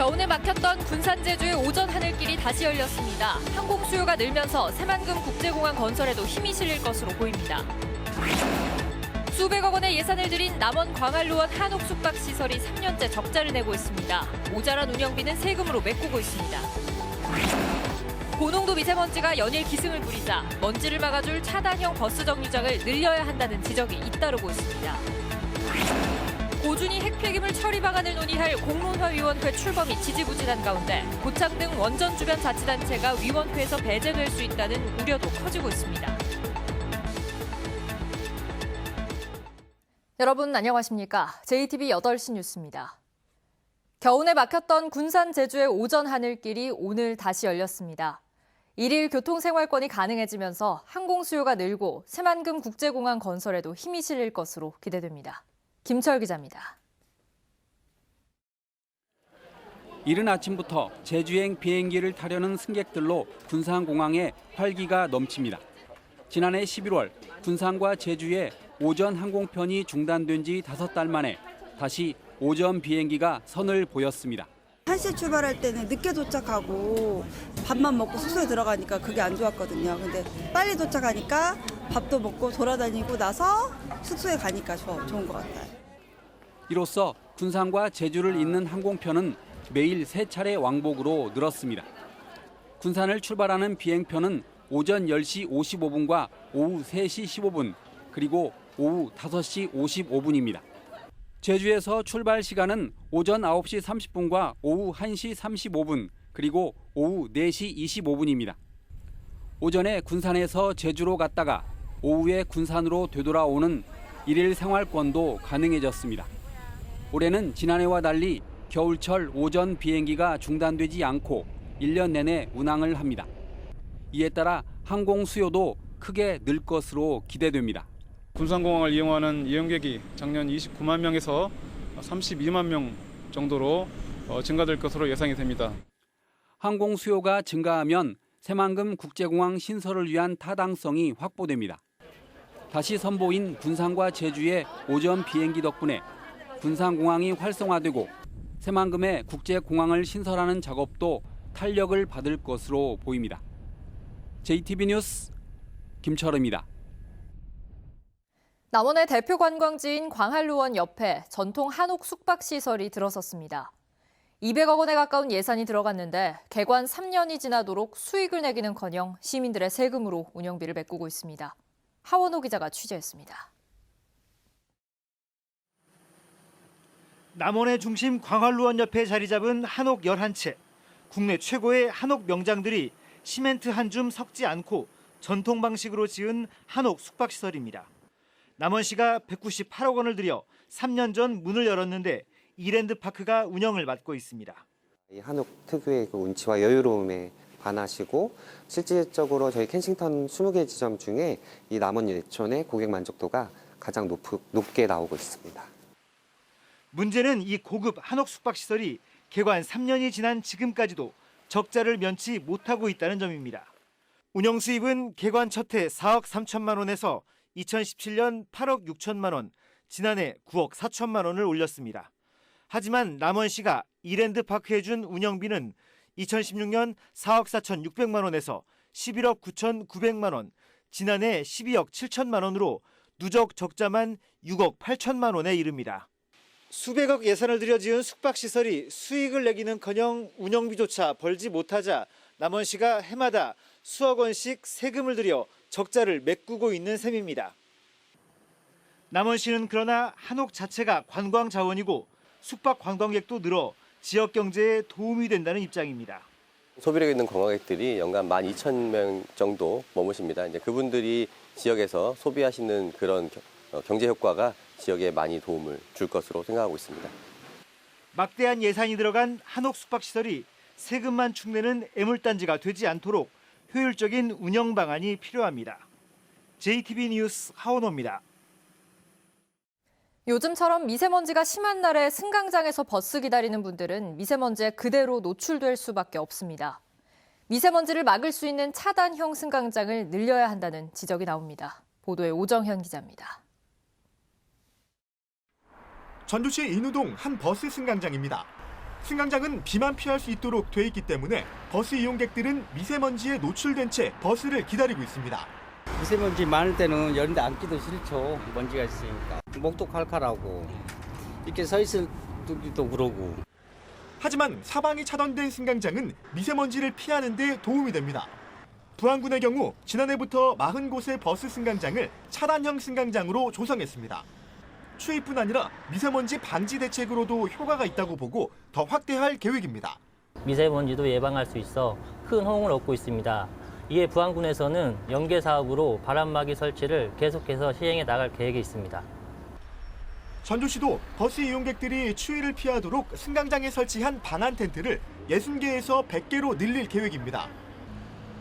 겨우내 막혔던 군산 제주의 오전 하늘길이 다시 열렸습니다. 항공 수요가 늘면서 새만금 국제공항 건설에도 힘이 실릴 것으로 보입니다. 수백억 원의 예산을 들인 남원 광안루원 한옥 숙박시설이 3년째 적자를 내고 있습니다. 모자란 운영비는 세금으로 메꾸고 있습니다. 고농도 미세먼지가 연일 기승을 부리자 먼지를 막아줄 차단형 버스 정류장을 늘려야 한다는 지적이 잇따르고 있습니다. 고준위 핵폐기물 처리 방안을 논의할 공론화위원회 출범이 지지부진한 가운데 고창 등 원전 주변 자치단체가 위원회에서 배제될 수 있다는 우려도 커지고 있습니다. 여러분 안녕하십니까? JTB 8시 뉴스입니다. 겨우내 막혔던 군산 제주의 오전 하늘길이 오늘 다시 열렸습니다. 1일 교통생활권이 가능해지면서 항공 수요가 늘고 새만금 국제공항 건설에도 힘이 실릴 것으로 기대됩니다. 김철 기자입니다. 이른 아침부터 제주행 비행기를 타려는 승객들로 군산공항에 활기가 넘칩니다. 지난해 11월 군산과 제주의 오전 항공편이 중단된 지 5달 만에 다시 오전 비행기가 선을 보였습니다. 1시 출발할 때는 늦게 도착하고 밥만 먹고 숙소에 들어가니까 그게 안 좋았거든요. 근데 빨리 도착하니까 밥도 먹고 돌아다니고 나서 숙소에 가니까 좋은 것 같아요. 이로써 군산과 제주를 잇는 항공편은 매일 3차례 왕복으로 늘었습니다. 군산을 출발하는 비행편은 오전 10시 55분과 오후 3시 15분, 그리고 오후 5시 55분입니다. 제주에서 출발 시간은 오전 9시 30분과 오후 1시 35분, 그리고 오후 4시 25분입니다. 오전에 군산에서 제주로 갔다가 오후에 군산으로 되돌아오는 일일 생활권도 가능해졌습니다. 올해는 지난해와 달리 겨울철 오전 비행기가 중단되지 않고 1년 내내 운항을 합니다. 이에 따라 항공 수요도 크게 늘 것으로 기대됩니다. 군산공항을 이용하는 이용객이 작년 29만 명에서 32만 명 정도로 증가될 것으로 예상이 됩니다. 항공 수요가 증가하면 새만금 국제공항 신설을 위한 타당성이 확보됩니다. 다시 선보인 군산과 제주의 오전 비행기 덕분에 군산공항이 활성화되고 새만금의 국제공항을 신설하는 작업도 탄력을 받을 것으로 보입니다. JTB 뉴스 김철우입니다. 남원의 대표 관광지인 광안루원 옆에 전통 한옥 숙박시설이 들어섰습니다. 200억 원에 가까운 예산이 들어갔는데 개관 3년이 지나도록 수익을 내기는커녕 시민들의 세금으로 운영비를 메꾸고 있습니다. 하원호 기자가 취재했습니다. 남원의 중심 광안루원 옆에 자리 잡은 한옥 11채. 국내 최고의 한옥 명장들이 시멘트 한 줌 섞지 않고 전통 방식으로 지은 한옥 숙박시설입니다. 남원시가 198억 원을 들여 3년 전 문을 열었는데 이랜드파크가 운영을 맡고 있습니다. 이 한옥 특유의 그 운치와 여유로움에 반하시고 실질적으로 저희 켄싱턴 20개 지점 중에 이 남원 예촌의 고객 만족도가 가장 높게 나오고 있습니다. 문제는 이 고급 한옥 숙박시설이 개관 3년이 지난 지금까지도 적자를 면치 못하고 있다는 점입니다. 운영 수입은 개관 첫 해 4억 3천만 원에서 2017년 8억 6천만 원, 지난해 9억 4천만 원을 올렸습니다. 하지만 남원시가 이랜드파크에 준 운영비는 2016년 4억 4천 6백만 원에서 11억 9천 9백만 원, 지난해 12억 7천만 원으로 누적 적자만 6억 8천만 원에 이릅니다. 수백억 예산을 들여 지은 숙박시설이 수익을 내기는커녕 운영비조차 벌지 못하자 남원시가 해마다 수억 원씩 세금을 들여 적자를 메꾸고 있는 셈입니다. 남원시는 그러나 한옥 자체가 관광 자원이고 숙박 관광객도 늘어 지역 경제에 도움이 된다는 입장입니다. 소비력 있는 관광객들이 연간 12,000명 정도 머무십니다. 이제 그분들이 지역에서 소비하시는 그런 경제 효과가 지역에 많이 도움을 줄 것으로 생각하고 있습니다. 막대한 예산이 들어간 한옥 숙박시설이 세금만 축내는 애물단지가 되지 않도록 효율적인 운영 방안이 필요합니다. JTB 뉴스 하원호입니다. 요즘처럼 미세먼지가 심한 날에 승강장에서 버스 기다리는 분들은 미세먼지에 그대로 노출될 수밖에 없습니다. 미세먼지를 막을 수 있는 차단형 승강장을 늘려야 한다는 지적이 나옵니다. 보도에 오정현 기자입니다. 전주시 인우동 한 버스 승강장입니다. 승강장은 비만 피할 수 있도록 돼 있기 때문에 버스 이용객들은 미세먼지에 노출된 채 버스를 기다리고 있습니다. 미세먼지 많을 때는 이런데 앉기도 싫죠. 먼지가 있으니까. 목도 칼칼하고 이렇게 서 있을 때도 그러고. 하지만 사방이 차단된 승강장은 미세먼지를 피하는 데 도움이 됩니다. 부안군의 경우 지난해부터 40곳의 버스 승강장을 차단형 승강장으로 조성했습니다. 추위뿐 아니라 미세먼지 방지 대책으로도 효과가 있다고 보고 더 확대할 계획입니다. 미세먼지도 예방할 수 있어 큰 호응을 얻고 있습니다. 이에 부안군에서는 연계 사업으로 바람막이 설치를 계속해서 시행해 나갈 계획이 있습니다. 전주시도 버스 이용객들이 추위를 피하도록 승강장에 설치한 방안 텐트를 60개에서 100개로 늘릴 계획입니다.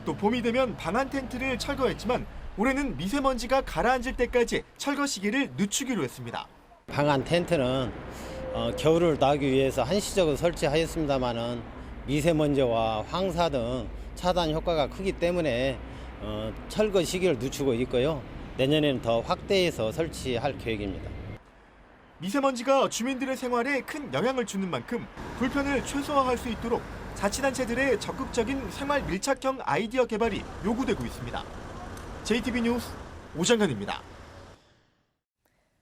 또 봄이 되면 방안 텐트를 철거했지만 올해는 미세먼지가 가라앉을 때까지 철거 시기를 늦추기로 했습니다. 방안 텐트는 겨울을 나기 위해서 한시적으로 설치하였습니다마는 미세먼지와 황사 등 차단 효과가 크기 때문에 철거 시기를 늦추고 있고요. 내년에는 더 확대해서 설치할 계획입니다. 미세먼지가 주민들의 생활에 큰 영향을 주는 만큼 불편을 최소화할 수 있도록 자치단체들의 적극적인 생활 밀착형 아이디어 개발이 요구되고 있습니다. JTB 뉴스 오정현입니다.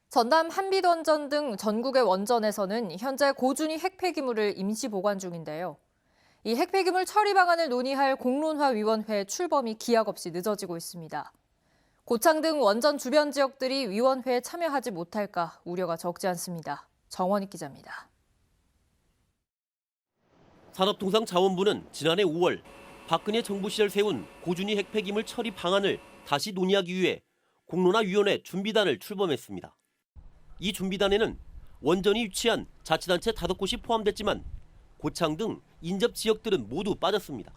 전남 한빛원전 등 전국의 원전에서는 현재 고준위 핵폐기물을 임시 보관 중인데요. 이 핵폐기물 처리 방안을 논의할 공론화위원회 출범이 기약 없이 늦어지고 있습니다. 고창 등 원전 주변 지역들이 위원회에 참여하지 못할까 우려가 적지 않습니다. 정원익 기자입니다. 산업통상자원부는 지난해 5월 박근혜 정부 시절 세운 고준위 핵폐기물 처리 방안을 다시 논의하기 위해 공론화위원회 준비단을 출범했습니다. 이 준비단에는 원전이 위치한 자치단체 5곳이 포함됐지만 고창 등 인접 지역들은 모두 빠졌습니다.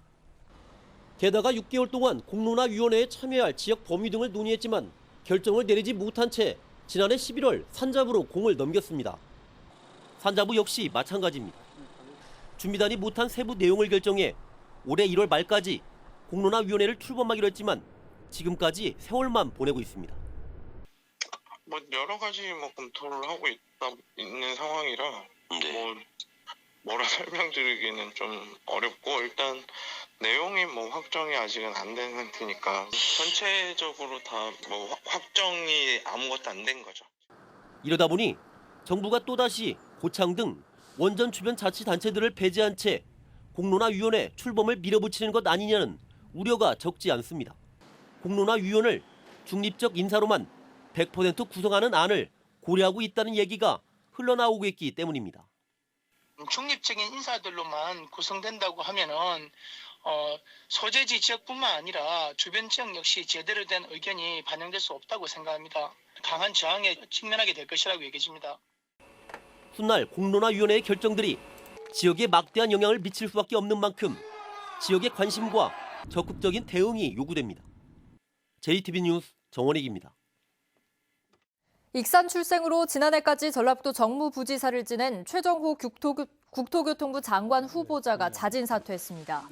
게다가 6개월 동안 공론화위원회에 참여할 지역 범위 등을 논의했지만 결정을 내리지 못한 채 지난해 11월 산자부로 공을 넘겼습니다. 산자부 역시 마찬가지입니다. 준비단이 못한 세부 내용을 결정해 올해 1월 말까지 공론화위원회를 출범하기로 했지만 지금까지 세월만 보내고 있습니다. 여러 가지 검토를 하고 있는 상황이라 뭐라 설명드리기는 좀 어렵고 일단 내용이 확정이 아직은 안 된 상태니까 전체적으로 다 확정이 아무것도 안 된 거죠. 이러다 보니 정부가 또다시 고창 등 원전 주변 자치단체들을 배제한 채 공론화위원회 출범을 밀어붙이는 것 아니냐는 우려가 적지 않습니다. 공론화위원을 중립적 인사로만 100% 구성하는 안을 고려하고 있다는 얘기가 흘러나오고 있기 때문입니다. 중립적인 인사들로만 구성된다고 하면은 소재지 지역뿐만 아니라 주변 지역 역시 제대로 된 의견이 반영될 수 없다고 생각합니다. 강한 저항에 직면하게 될 것이라고 얘기해집니다. 훗날 공론화위원회의 결정들이 지역에 막대한 영향을 미칠 수밖에 없는 만큼 지역의 관심과 적극적인 대응이 요구됩니다. JTB 뉴스 정원익입니다. 익산 출생으로 지난해까지 전라북도 정무부지사를 지낸 최정호 국토교통부 장관 후보자가 자진 사퇴했습니다.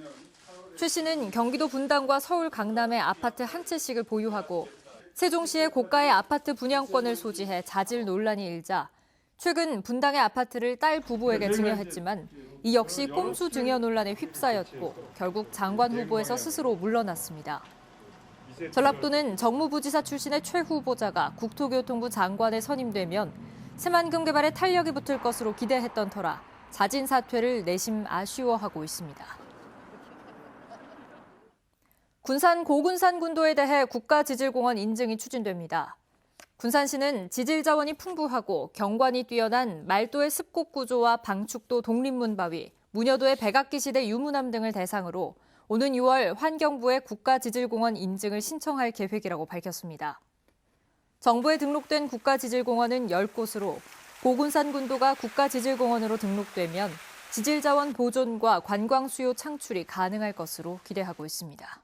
최 씨는 경기도 분당과 서울 강남의 아파트 한 채씩을 보유하고 세종시의 고가의 아파트 분양권을 소지해 자질 논란이 일자 최근 분당의 아파트를 딸 부부에게 증여했지만 이 역시 꼼수 증여 논란에 휩싸였고 결국 장관 후보에서 스스로 물러났습니다. 전라북도는 정무부지사 출신의 최 후보자가 국토교통부 장관에 선임되면 새만금 개발에 탄력이 붙을 것으로 기대했던 터라 자진 사퇴를 내심 아쉬워하고 있습니다. 군산 고군산 군도에 대해 국가지질공원 인증이 추진됩니다. 군산시는 지질 자원이 풍부하고 경관이 뛰어난 말도의 습곡 구조와 방축도 독립문 바위, 문여도의 백악기 시대 유문암 등을 대상으로 오는 6월 환경부에 국가지질공원 인증을 신청할 계획이라고 밝혔습니다. 정부에 등록된 국가지질공원은 10곳으로 고군산 군도가 국가지질공원으로 등록되면 지질자원 보존과 관광 수요 창출이 가능할 것으로 기대하고 있습니다.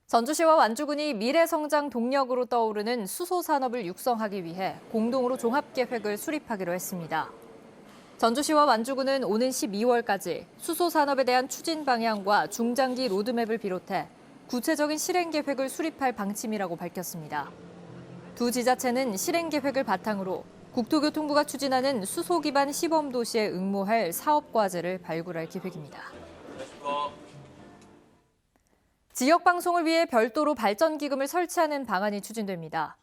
전주시와 완주군이 미래 성장 동력으로 떠오르는 수소 산업을 육성하기 위해 공동으로 종합계획을 수립하기로 했습니다. 전주시와 완주군은 오는 12월까지 수소 산업에 대한 추진 방향과 중장기 로드맵을 비롯해 구체적인 실행 계획을 수립할 방침이라고 밝혔습니다. 두 지자체는 실행 계획을 바탕으로 국토교통부가 추진하는 수소 기반 시범 도시에 응모할 사업 과제를 발굴할 계획입니다. 지역 방송을 위해 별도로 발전 기금을 설치하는 방안이 추진됩니다.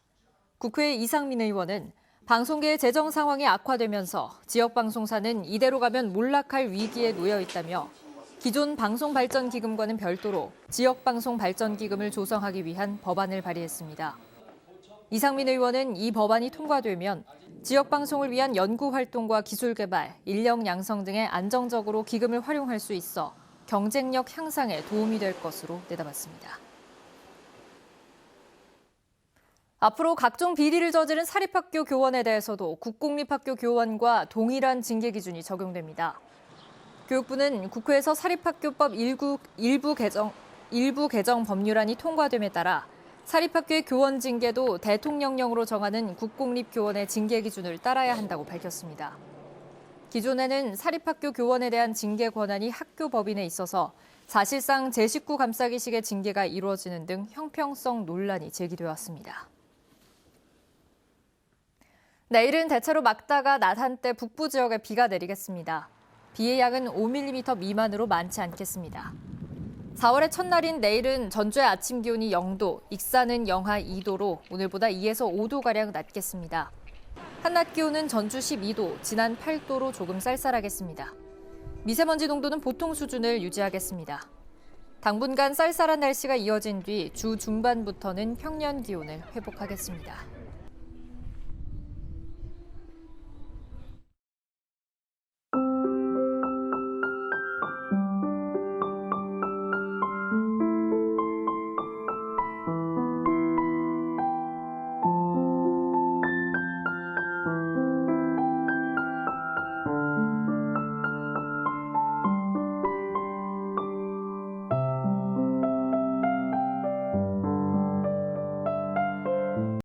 국회 이상민 의원은 방송계의 재정 상황이 악화되면서 지역 방송사는 이대로 가면 몰락할 위기에 놓여 있다며 기존 방송 발전 기금과는 별도로 지역 방송 발전 기금을 조성하기 위한 법안을 발의했습니다. 이상민 의원은 이 법안이 통과되면 지역 방송을 위한 연구 활동과 기술 개발, 인력 양성 등에 안정적으로 기금을 활용할 수 있어 경쟁력 향상에 도움이 될 것으로 내다봤습니다. 앞으로 각종 비리를 저지른 사립학교 교원에 대해서도 국공립학교 교원과 동일한 징계 기준이 적용됩니다. 교육부는 국회에서 사립학교법 일부 개정 법률안이 통과됨에 따라 사립학교의 교원 징계도 대통령령으로 정하는 국공립교원의 징계 기준을 따라야 한다고 밝혔습니다. 기존에는 사립학교 교원에 대한 징계 권한이 학교 법인에 있어서 사실상 제 식구 감싸기식의 징계가 이루어지는 등 형평성 논란이 제기되어 왔습니다. 내일은 대체로 막다가 낮 한때 북부 지역에 비가 내리겠습니다. 비의 양은 5mm 미만으로 많지 않겠습니다. 4월의 첫날인 내일은 전주의 아침 기온이 0도, 익산은 영하 2도로 오늘보다 2에서 5도가량 낮겠습니다. 한낮 기온은 전주 12도, 진안 8도로 조금 쌀쌀하겠습니다. 미세먼지 농도는 보통 수준을 유지하겠습니다. 당분간 쌀쌀한 날씨가 이어진 뒤 주 중반부터는 평년 기온을 회복하겠습니다.